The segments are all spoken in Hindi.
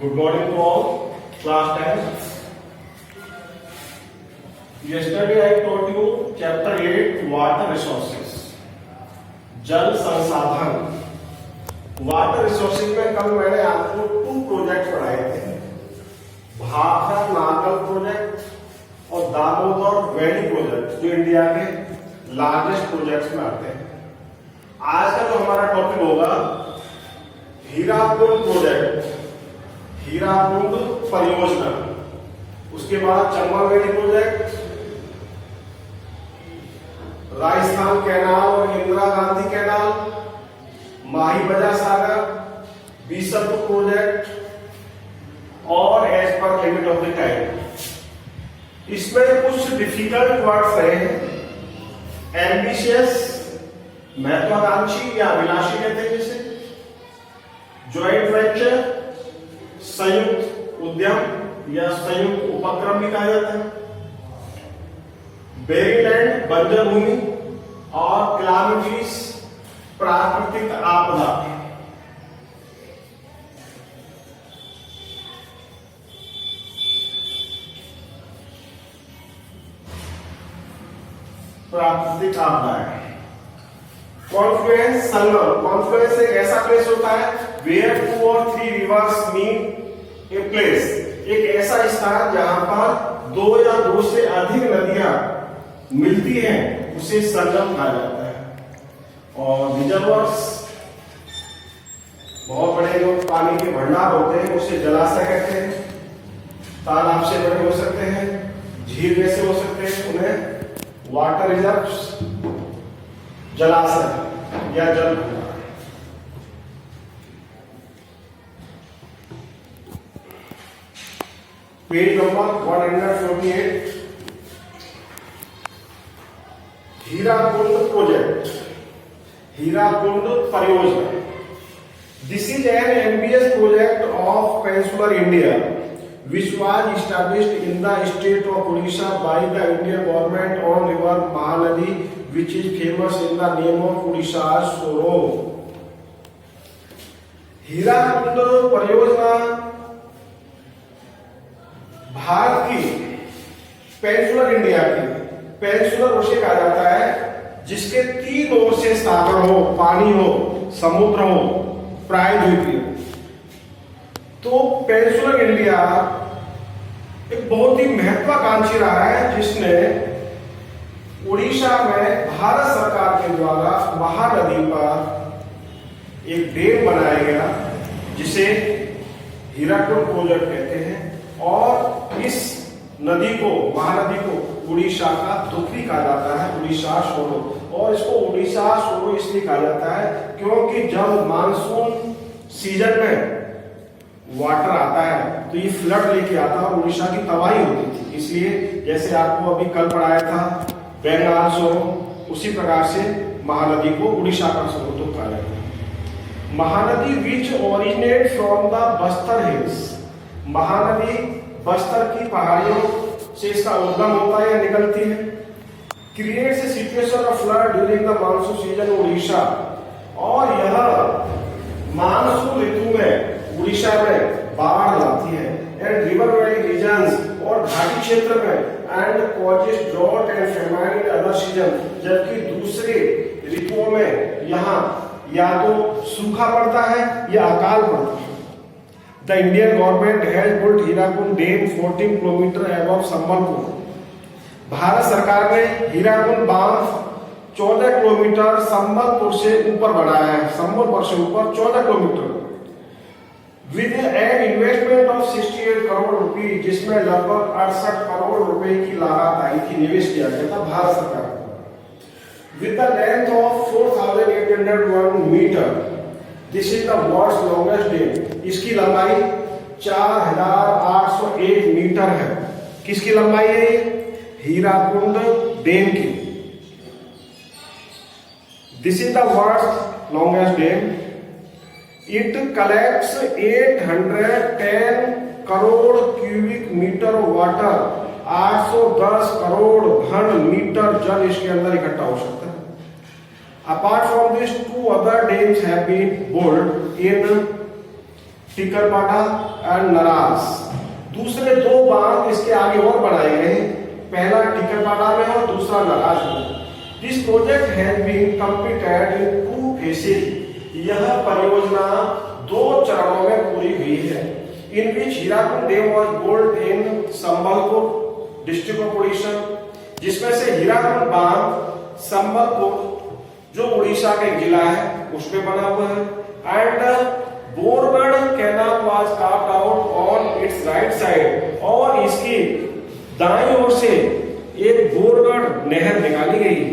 Good morning to all. Class 10. Yesterday I taught you chapter 8 water resources. जल संसाधन. वाटर रिसोर्सेज में कल मैंने आपको 2 प्रोजेक्ट पढ़ाए थे, भाखरा नागल प्रोजेक्ट और दामोदर वैली प्रोजेक्ट, जो इंडिया के लार्जेस्ट प्रोजेक्ट्स में आते हैं. आज का जो हमारा टॉपिक होगा हीराकुंड प्रोजेक्ट, हीराकुंड परियोजना. उसके बाद Chambal valley project, Rajasthan canal और इंदिरा गांधी कैनाल, माही बजा सागर, बीसप प्रोजेक्ट और as per limit of the time. इसमें कुछ डिफिकल्ट वर्ड्स हैं. एम्बिशियस, महत्वाकांक्षी या अभिलाषी कहते हैं जिसे, ज्वाइंट वेंचर, संयुक्त उद्यम या संयुक्त उपक्रम भी कहा जाता है, बेरीलैंड बंजर भूमि और क्लामिटीज प्राकृतिक आपदा. प्राकृतिक आपदाएं. कॉन्फ्लुएंस, संगम. कॉन्फ्लुएंस एक ऐसा प्लेस होता है where 2 or 3 rivers meet a place. एक ऐसा स्थान जहां पर 2 या 2 से अधिक नदियां मिलती हैं, उसे संगम कहा जाता है. और रिजर्वर्स, बहुत बड़े जो पानी के भंडार होते हैं उसे जलाशय कहते हैं. तालाब से बड़े हो सकते हैं, झील जैसे हो सकते हैं, उन्हें वाटर रिजर्व्स, जलाशय या जल भंडार. Page number 148. Hirakud project, Hirakud परियोजना. This is an ambitious project of peninsular India which was established in the state of Odisha by the Indian government on river Mahanadi, which is famous in the name of Odisha's sorrow. Hirakud परियोजना भारत की, पेनिनसुलर इंडिया की, पेनिनसुलर उसे कहा जाता है जिसके 3 ओर से सागर हो, पानी हो, समुद्र हो, प्रायद्वीपीय. तो पेनिनसुलर इंडिया एक बहुत ही महत्वाकांक्षी रहा है, जिसने उड़ीसा में भारत सरकार के द्वारा महानदी पर एक डैम बनाया गया जिसे हीराकुंड प्रोजेक्ट कहते हैं. और इस नदी को, महानदी को उड़ीसा का दुख भी कहा जाता है, उड़ीसा सोरो. और इसको उड़ीसा सोरो इसलिए कहा जाता है क्योंकि जब मानसून सीजन में वाटर आता है तो ये फ्लड लेके आता है और उड़ीसा की तबाही होती थी. इसलिए जैसे आपको अभी कल पढ़ाया था बंगाल सोरो, उसी प्रकार से महानदी को उड़ीसा का सोरो तो कहा जाता है. Mahanadi which originate from the Bastar hills. Mahanadi Bastar की पहाड़ियों से इसका उद्गम होता है या निकलती है. Creates a situation of flood during the monsoon season Orissa. और यह मानसून ऋतु में उड़ीसा में बाढ़ लाती है. एंड रिवर वैली रीजन्स, और घाटी क्षेत्र में, and causes drought and famine in other season. जबकि दूसरे ऋतुओं में यहाँ या तो सूखा पड़ता है या अकाल पड़ता है. The Indian government has built Hirakud dam 14 kilometre above Sambalpur. Bharat सरकार ने हीराकुंड बांध 14 किलोमीटर संबलपुर से ऊपर बढ़ाया है. संबलपुर से ऊपर 14 kilometre with an investment of 68 crore रुपए, जिसमें लगभग 68 करोड़ रुपए की लागत आई थी, निवेश किया गया था भारत सरकार को. With the length of 4801 metre. This is the world's longest dam. इसकी लंबाई 4801 मीटर है. किसकी लंबाई है ये? हीराकुंड डैम की. This is the world's longest dam. It collects 810 crore cubic metre water. 810 crore घन मीटर जल इसके अंदर इकट्ठा हो सकता है. Apart from this, 2 other dams have been built in Tikarpara and Naraj. दूसरे दो बांध इसके आगे और बनाए गए, पहला टिकरपाड़ा में और दूसरा नराज में। This project has been completed in 2 phases. यह परियोजना 2 चरणों में पूरी हुई है। In which Hirakud dam was built in Sambalpur district of Orissa, जिसमें से हीराकुंड बांध संबलपुर जो उड़ीसा का एक जिला है उसमें बना हुआ है। And Borgarh canal was carved out on its right side, और इसकी दाईं ओर से एक बोरगढ़ नहर निकाली गई है।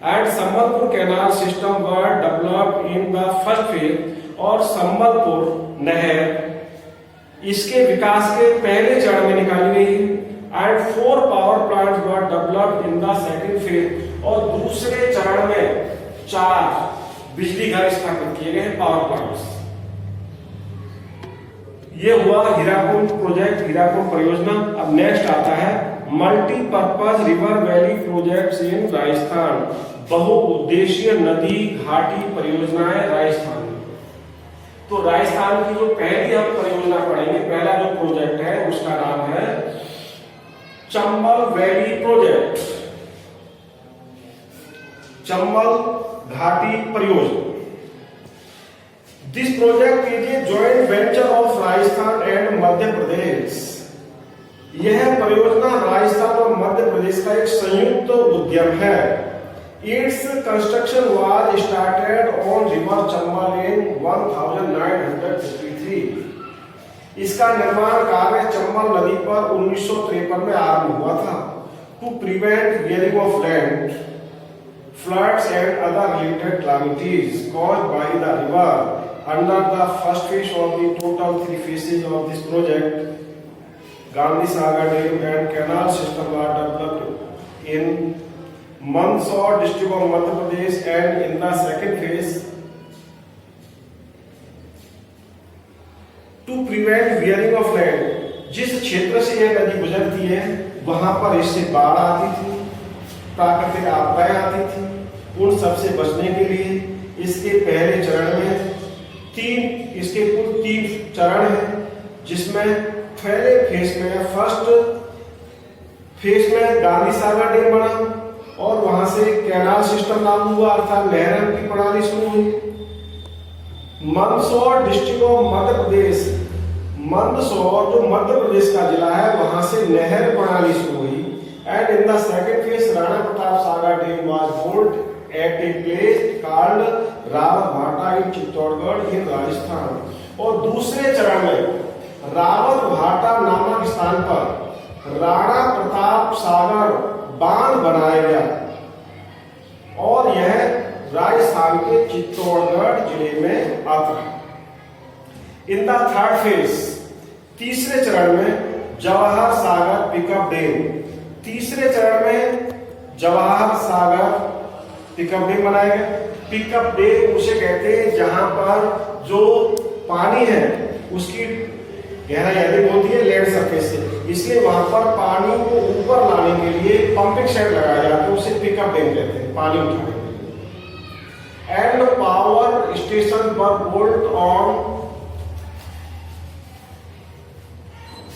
And Sambalpur canal system were developed in the first phase, और संबलपुर नहर इसके विकास के पहले चरण में निकाली गई है। And 4 power plants were developed in the second phase, और दूसरे चरण में 4 बिजली घर स्थापित किए गए पावर प्लांट्स। ये हुआ हीराकुंड प्रोजेक्ट, हीराकुंड परियोजना। अब नेक्स्ट आता है multipurpose river valley projects in Rajasthan, बहुउद्देशीय नदी घाटी परियोजनाएं राजस्थान में। तो राजस्थान की जो पहली हम परियोजना पढ़ेंगे, पहला जो प्रोजेक्ट है उसका नाम है चंबल वैली प्रोजेक्ट, चंबल घाटी परियोजना। This project is a joint venture of Rajasthan and Madhya Pradesh. यह परियोजना राजस्थान और मध्य प्रदेश का एक संयुक्त उद्यम है। Its construction was started on river Chambal in 1953। इसका निर्माण कार्य चंबल नदी पर 1953 में आरंभ हुआ था। To prevent wearing of land, floods and other related calamities caused by the river. Under the first phase of the total 3 phases of this project, Gandhi Sagar Dam and canal system were developed in Mandsaur district of Madhya Pradesh, and in the second phase, to prevent wearing of land, जिस क्षेत्र से यह नदी गुजरती है वहां पर इससे बाढ़ आती थी, प्राकृतिक आपदाएं आती थी, उन सबसे बचने के लिए इसके पहले चरण में इसके कुल 3 चरण हैं, जिसमें पहले फेज में फर्स्ट फेज में गांधी सागर डैम बना और वहां से कैनाल सिस्टम लागू हुआ, अर्थात नहरों की प्रणाली शुरू हुई। मंदसौर डिस्ट्रिक्ट ऑफ मध्य प्रदेश, मंदसौर जो मध्य प्रदेश का जिला है वहां से नहर प्रणाली शुरू हुई। And in the second phase, Rana Pratap Sagar Dam was built at a place called Rawatbhata in Chittorgarh in Rajasthan. और दूसरे चरण में रावतभाटा नामक स्थान पर राणा प्रताप सागर बांध बनाया गया और यह राजस्थान के चित्तौड़गढ़ जिले में आता है। इन द थर्ड फेज, तीसरे चरण में जवाहर सागर पिकअप डैम, तीसरे चरण में जवाहर सागर पिकअप डैम बनाया गया। पिकअप डैम उसे कहते हैं जहां पर जो पानी है उसकी गहराई अधिक होती है लैंड सरफेस से, इसलिए वहां पर पानी को ऊपर लाने के लिए पंपिंग सेट लगाया जाता है, उसे पिकअप डैम कहते हैं, पानी उठाने के लिए। एंड पावर स्टेशन पर built on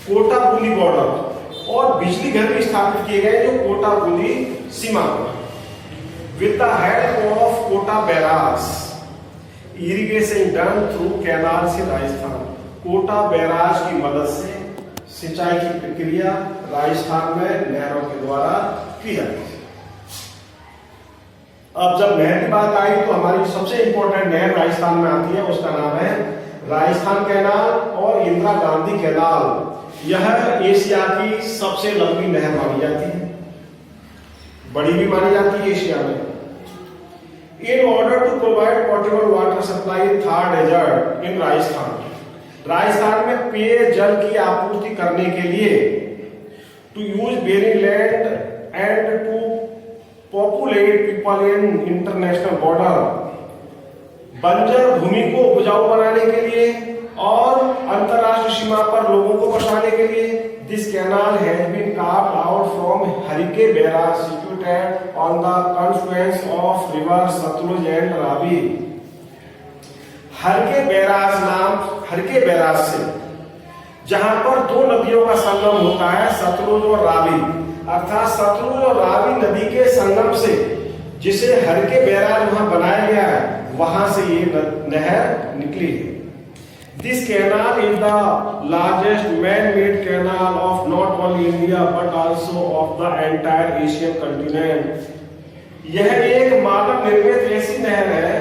Kota Bundi border, और बिजली घर भी स्थापित किए गए जो कोटा बूंदी सीमा पर। With the help of Kota barrage, irrigation done through canal से राजस्थान, कोटा बैराज की मदद से सिंचाई की प्रक्रिया राजस्थान में नहरों के द्वारा की जाती है। अब जब नहर की बात आई तो हमारी सबसे इंपॉर्टेंट नहर राजस्थान में आती है, उसका नाम है राजस्थान कैनाल और इंदिरा गांधी कैनाल। यह एशिया की सबसे लंबी नहर मानी जाती है, बड़ी भी मानी जाती है एशिया में। In order to provide portable water supply in Thar desert in Rajasthan, Rajasthan में पेय जल की आपूर्ति करने के लिए to use barren land and to populate people in international border, बंजर भूमि को उपजाऊ बनाने के लिए और अंतरराष्ट्रीय सीमा पर लोगों को बसाने के लिए। This canal has been carved out from Harike barrage situated on the confluence of river Sutlej and Ravi. Harike barrage से, जहां पर दो नदियों का संगम होता है, सतलुज और रावी, अर्थात सतलुज और रावी नदी के संगम से जिसे हरके बैराज वहां बनाया गया है, वहां से ये नहर निकली है। This canal is the largest man-made canal of not only India but also of the entire Asian continent. यह एक मानव निर्मित ऐसी नहर है,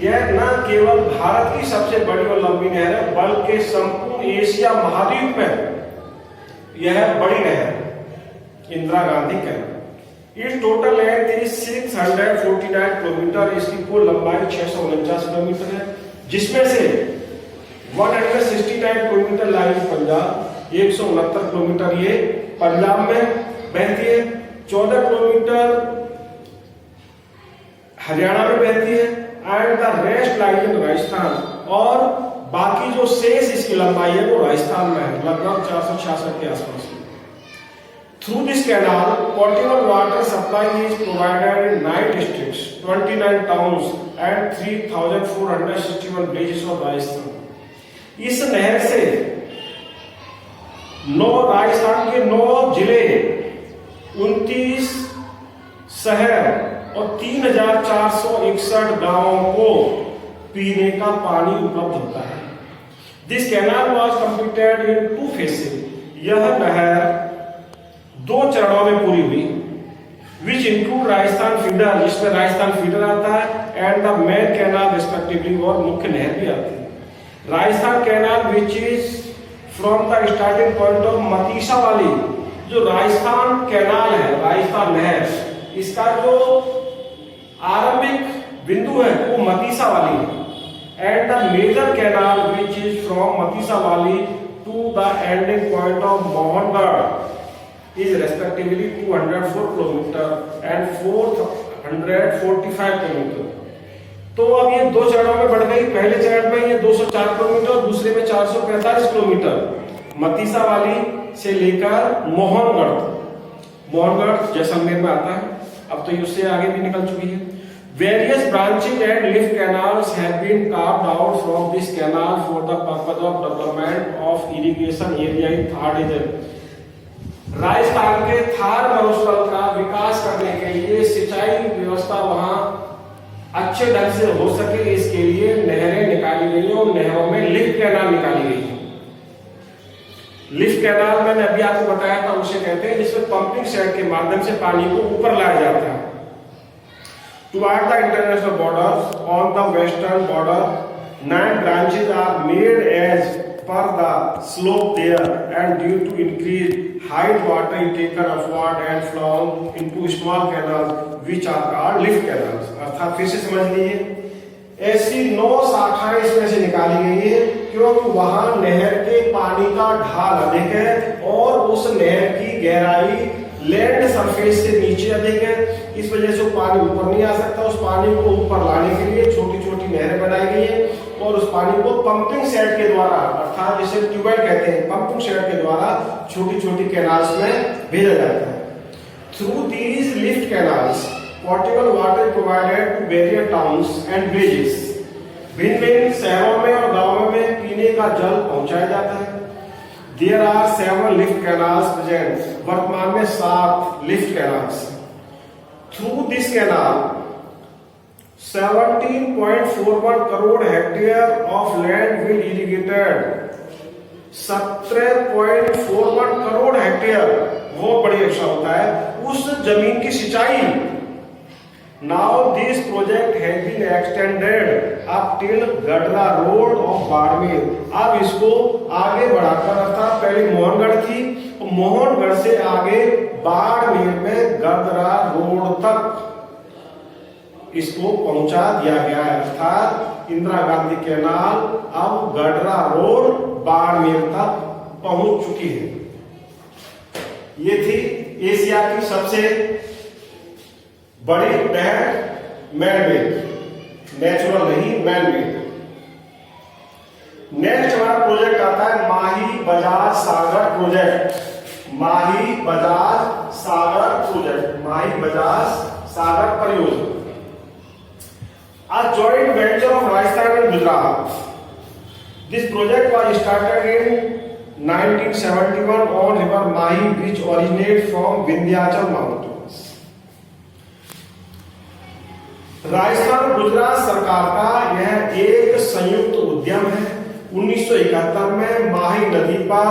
यह न केवल भारत की सबसे बड़ी और लंबी नहर है, बल्कि संपूर्ण एशिया महाद्वीप में यह बड़ी नहर इंदिरा गांधी कैनाल। इस टोटल लेंथ इज 649 किलोमीटर। इसकी कुल लंबाई 649 किलोमीटर है, जिसमें से 169 किलोमीटर लाइन पंजाब, 169 किलोमीटर ये पंजाब में बहती है, 14 किलोमीटर हरियाणा में बहती है, and the rest lies in Rajasthan, और बाकी जो शेष इसकी लंबाई है वो राजस्थान में है, लगभग 466 के आसपास। Through this canal portable water supply is provided in 9 districts, 29 towns and 3461 villages of Rajasthan. इस नहर से 9 राजस्थान के 9 जिले, 29 शहर और 3461 गांवों को पीने का पानी उपलब्ध होता है। This canal was completed in 2 phases. यह नहर 2 चरणों में पूरी हुई, विच इंक्लूड राजस्थान फीडर, जिसमें राजस्थान फीडर आता है, and the main canal respectively, और मुख्य नहर भी आती है। Rajasthan canal which is from the starting point of Matheesha वाली, जो राजस्थान कैनाल है, राजस्थान नहर, इसका जो आरंभिक बिंदु है वो मतीसा वाली है, and the major canal which is from Matisa Wali to the ending point of Mohangarh is respectively 204 kilometre and 445 kilometre. तो अब ये 2 चरणों में बढ़ गई। पहले चरण में ये 204 किलोमीटर, दूसरे में 445 किलोमीटर मतीसा वाली से लेकर मोहनगढ़ जैसलमेर में आता है। अब तो ये उससे आगे भी निकल चुकी है। Various branches and lift canals have been carved out from this canal for the purpose of development of irrigation area in Thar region. Rajasthan के थार मरुस्थल का विकास करने के लिए सिंचाई व्यवस्था वहां अच्छे ढंग से हो सके, इसके लिए नहरें निकाली गई हैं और नहरों में लिफ्ट कैनाल निकाली गई है। लिफ्ट कैनाल मैंने अभी आपको बताया था, उसे कहते हैं जिसमें पंपिंग सेट के माध्यम से पानी को ऊपर लाया जाता है। Toward the international border on the western border 9 branches are made as per the slope there, and due to increased height water is taken upward and flown into small canals which are called lift canals। अर्थात फिर से समझ लीजिए, ऐसी 9 शाखाएं इसमें से निकाली गई है क्योंकि वहां नहर के पानी का ढाल अधिक है और उस नहर की गहराई लैंड सरफेस से नीचे अधिक है। इस वजह से वो पानी ऊपर नहीं आ सकता। उस पानी को ऊपर लाने के लिए छोटी छोटी नहरें बनाई गई है और उस पानी को पंपिंग सेट के द्वारा, अर्थात जिसे ट्यूबवेल कहते हैं, पंपिंग सेट के द्वारा छोटी छोटी कैनाल्स में भेजा जाता है। Through these lift canals portable water provided to various towns and villages. भिन्न भिन्न शहरों में और गांवों में पीने का जल पहुंचाया जाता है। There are 7 lift canals present। वर्तमान में 7 lift canals. Through this canal 17.41 crore hectare of land will irrigated. 17.41 crore hectare, बहुत बड़ी अक्षर होता है, उस जमीन की सिंचाई। Now this project has been extended up till Gadra road of Barmer. अब इसको आगे बढ़ाकर, अर्थात पहले मोहनगढ़ थी, मोहनगढ़ से आगे बाड़मेर में गडरा रोड तक इसको पहुंचा दिया गया है। अर्थात इंदिरा गांधी कैनाल अब गडरा रोड बाड़मेर तक पहुंच चुकी है। ये थी एशिया की सबसे बड़ी नहर, मैनमेड, नेचुरल नहीं, मैनमेड। नेक्स्ट हमारा प्रोजेक्ट आता है माही बजाज सागर प्रोजेक्ट। माही बजाज सागर प्रोजेक्ट, माही बजाज सागर परियोजना। a joint venture of Rajasthan and Gujarat. This project was started in 1971 on river Mahi, which originates from Vindhyachal mountains. Rajasthan और गुजरात सरकार का यह एक संयुक्त उद्यम है। 1971 में माही नदी पर,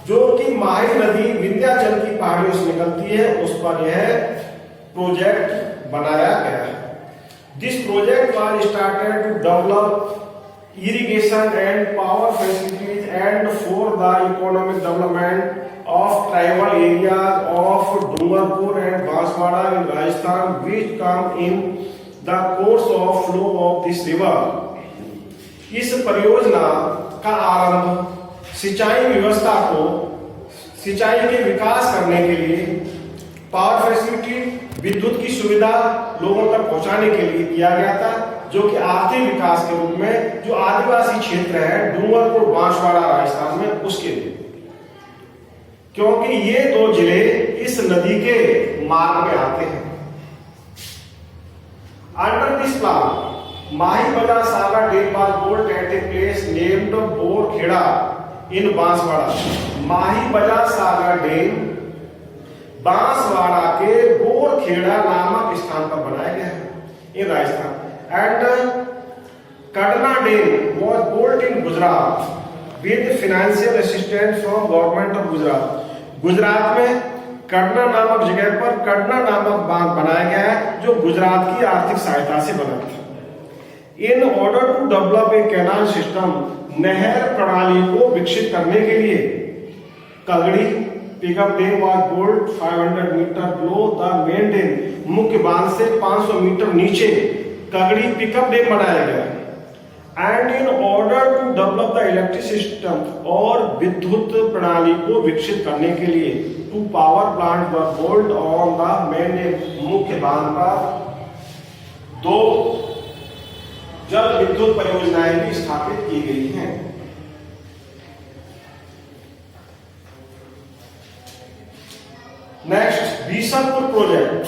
जो कि माही नदी विंध्याचल की पहाड़ियों से निकलती है, उस पर यह प्रोजेक्ट बनाया गया है। This project was started to develop irrigation and power facilities and for the economic development of tribal areas of Dungarpur and Banswara in Rajasthan, which come in the course of flow of this river. इस परियोजना का आरंभ सिंचाई व्यवस्था को, सिंचाई के विकास करने के लिए, पावर फैसिलिटी, विद्युत की सुविधा लोगों तक पहुंचाने के लिए किया गया था, जो कि आर्थिक विकास के रूप में जो आदिवासी क्षेत्र है डूंगरपुर बांसवाड़ा राजस्थान में, उसके लिए, क्योंकि ये दो जिले इस नदी के मार्ग में आते हैं। Under this plan, Mahi Bajar Sagar Dam was built at a place named Borkheda in Banswara. Mahi Bajar Sagar Dam Banswara के बोरखेड़ा नामक स्थान पर बनाया गया है in Rajasthan. And Kadana dam was built in Gujarat with financial assistance from government of Gujarat. Gujarat में कडना नामक जगह पर कडना नामक बांध बनाया गया है, जो गुजरात की आर्थिक सहायता से बना था। In order to develop a canal system, नहर प्रणाली को विकसित करने के लिए Kagdi pickup dam was built 500 metre below the main dam, मुख्य बांध से 500 मीटर नीचे कगड़ी पिकअप डैम बनाया गया। And in order to develop the electric system, और विद्युत प्रणाली को विकसित करने के लिए two power plant were built on the main dam, मुख्य बांध पर 2 जल विद्युत परियोजनाएं भी स्थापित की गई हैं। नेक्स्ट, बीसलपुर प्रोजेक्ट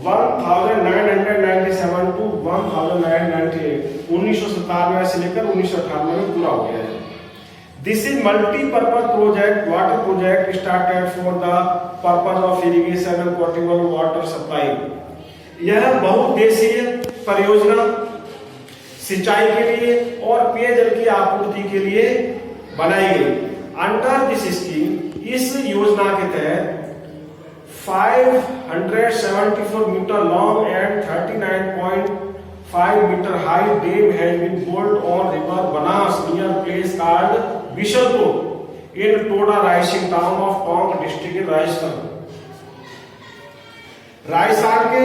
1997 टू 1998, 1997 से लेकर 1998 में पूरा हो गया है। This is multipurpose project, water project started for the purpose of irrigation and portable water supply. यह बहुउद्देशीय परियोजना सिंचाई के लिए और पेयजल की आपूर्ति के लिए बनाई गई। अंडर दिस स्कीम, इस योजना के तहत 574 metre long and 39.5 metre high dam has been built on river Banas near place called Bisalpur in Todaraisingh town of Tonk district in Rajasthan. Rajasthan के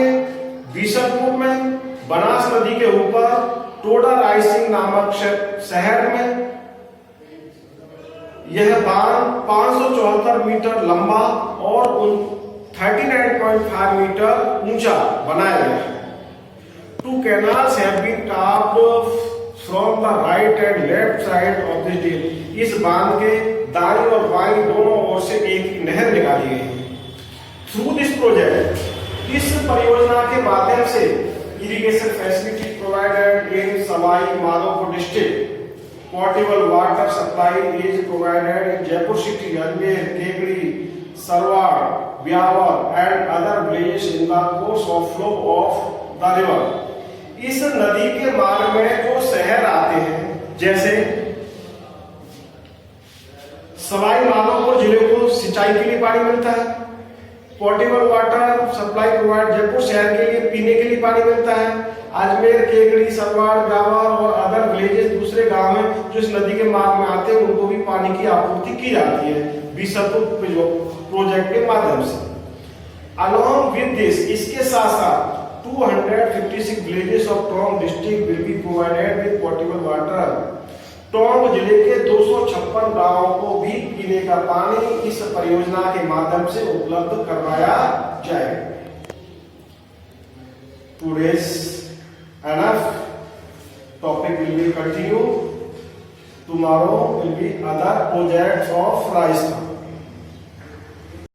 बिशलपुर में बनास नदी के ऊपर टोडा राइसिंग नामक शहर में यह बांध 574 मीटर लंबा और 39.5 मीटर ऊंचा बनाया गया है। 2 canals have been tapped from the right and left side of this dam। इस बांध के दाईं और बाईं दोनों ओर से एक नहर निकाली गई है। थ्रू दिस प्रोजेक्ट, इस परियोजना के माध्यम से irrigation facility provided in Sawai Madhopur district, portable water supply is provided in Jaipur city, Ajmer, Kekri, Sarwar, Beawar and other villages in the course of flow of the river. इस नदी के मार्ग में जो शहर आते हैं, जैसे सवाई माधोपुर जिले को सिंचाई के लिए पानी मिलता है, portable water supply provide Jaipur शहर के लिए पीने के लिए पानी मिलता है, अजमेर, केकड़ी, सरवाड़, ब्यावर और अदर विलेजेस दूसरे गांव में जो इस नदी के मार्ग में आते हैं, उनको भी पानी की आपूर्ति की जाती है बीसलपुर प्रोजेक्ट के माध्यम से। अलॉन्ग विद दिस, इसके साथ साथ 256 villages of Tonk district will be provided with portable water. Tonk जिले के 256 गांवों को भी पीने का पानी इस परियोजना के माध्यम से उपलब्ध करवाया जाएगा। Today's enough. Topic will be continue. Tomorrow will be other projects of Rajasthan.